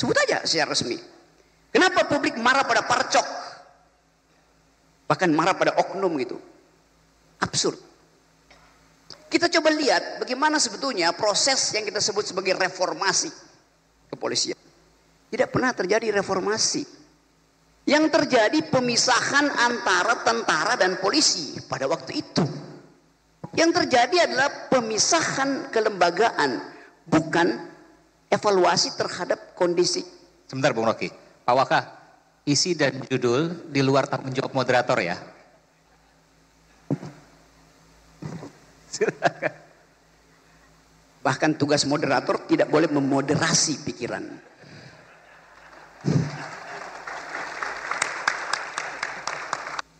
Sebut aja secara resmi. Kenapa publik marah pada parcok? Bahkan marah pada oknum gitu. Absurd. Kita coba lihat bagaimana sebetulnya proses yang kita sebut sebagai reformasi kepolisian. Tidak pernah terjadi reformasi. Yang terjadi pemisahan antara tentara dan polisi pada waktu itu. Yang terjadi adalah pemisahan kelembagaan, bukan evaluasi terhadap kondisi. Sebentar Bung Rocky, Pak Waka, isi dan judul di luar tanggung jawab moderator ya. Silakan. Bahkan tugas moderator tidak boleh memoderasi pikiran.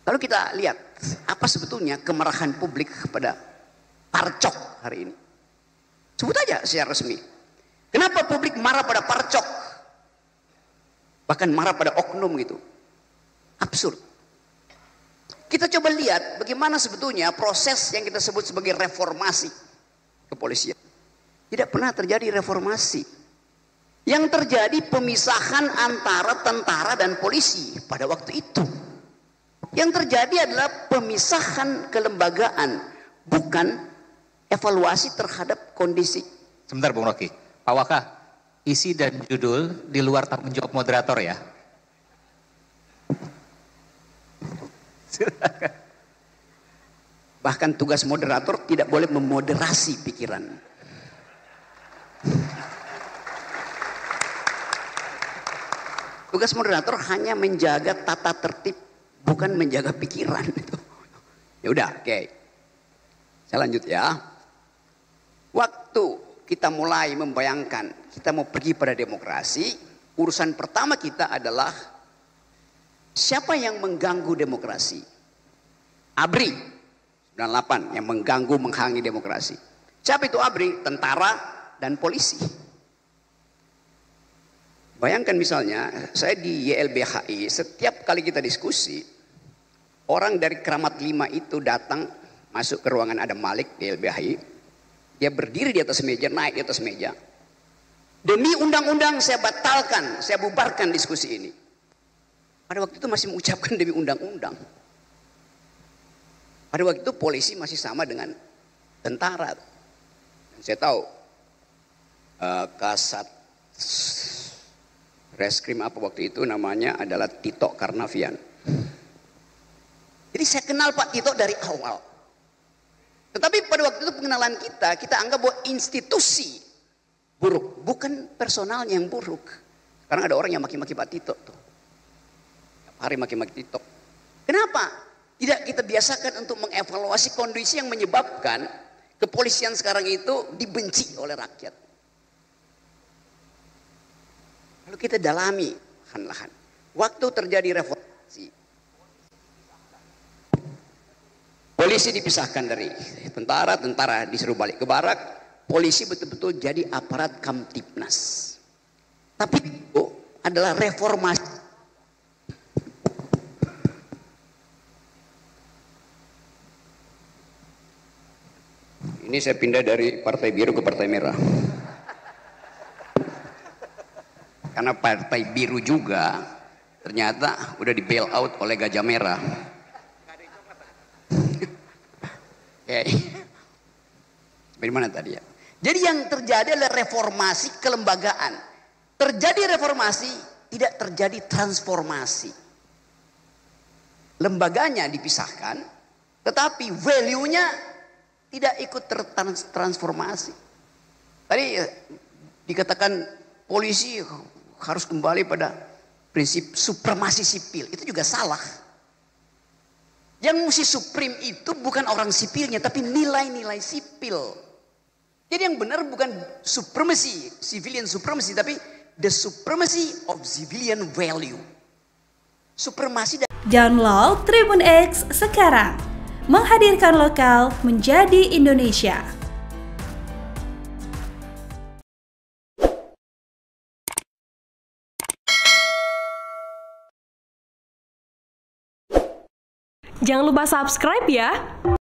Lalu kita lihat apa sebetulnya kemarahan publik kepada parcok hari ini. Sebut aja secara resmi. Kenapa publik marah pada parcok? Bahkan marah pada oknum gitu. Absurd. Kita coba lihat bagaimana sebetulnya proses yang kita sebut sebagai reformasi kepolisian. Tidak pernah terjadi reformasi. Yang terjadi pemisahan antara tentara dan polisi pada waktu itu. Yang terjadi adalah pemisahan kelembagaan, bukan evaluasi terhadap kondisi. Sebentar Bung Rocky, Pak Waka, isi dan judul di luar tanggung jawab moderator ya. Silakan. Bahkan tugas moderator tidak boleh memoderasi pikiran. Tugas moderator hanya menjaga tata tertib, bukan menjaga pikiran. Ya udah, oke. Saya lanjut ya. Waktu kita mulai membayangkan kita mau pergi pada demokrasi, urusan pertama kita adalah siapa yang mengganggu demokrasi? ABRI 98 yang mengganggu, menghalangi demokrasi. Siapa itu ABRI? Tentara dan polisi. Bayangkan misalnya saya di YLBHI, setiap kali kita diskusi, orang dari Kramat 5 itu datang masuk ke ruangan Adam Malik di YLBHI, dia berdiri di atas meja, naik di atas meja. Demi undang-undang saya batalkan, saya bubarkan diskusi ini. Pada waktu itu masih mengucapkan demi undang-undang. Pada waktu itu polisi masih sama dengan tentara. Dan saya tahu Kasat Reskrim apa waktu itu namanya adalah Tito Karnavian. Jadi saya kenal Pak Tito dari awal. Tetapi pada waktu itu pengenalan kita anggap bahwa institusi buruk, bukan personalnya yang buruk. Sekarang ada orang yang maki-maki Pak Tito tuh. Tiap hari maki-maki Tito. Kenapa? Tidak kita biasakan untuk mengevaluasi kondisi yang menyebabkan kepolisian sekarang itu dibenci oleh rakyat. Lalu kita dalami lahan-lahan. Waktu terjadi reformasi, polisi dipisahkan dari tentara, tentara disuruh balik ke barak, polisi betul-betul jadi aparat Kamtibnas. Tapi itu adalah reformasi. Ini saya pindah dari Partai Biru ke Partai Merah. Karena Partai Biru juga ternyata udah di bail out oleh Gajah Merah. Dari mana tadi ya? Jadi yang terjadi adalah reformasi kelembagaan. Terjadi reformasi, tidak terjadi transformasi. Lembaganya dipisahkan, tetapi value-nya tidak ikut tertransformasi. Tadi dikatakan polisi harus kembali pada prinsip supremasi sipil. Itu juga salah. Yang mesti supreme itu bukan orang sipilnya, tapi nilai-nilai sipil. Jadi yang benar bukan supremacy, civilian supremacy, tapi the supremacy of civilian value. Supremasi. Download Tribun X sekarang. Menghadirkan lokal menjadi Indonesia. Jangan lupa subscribe ya.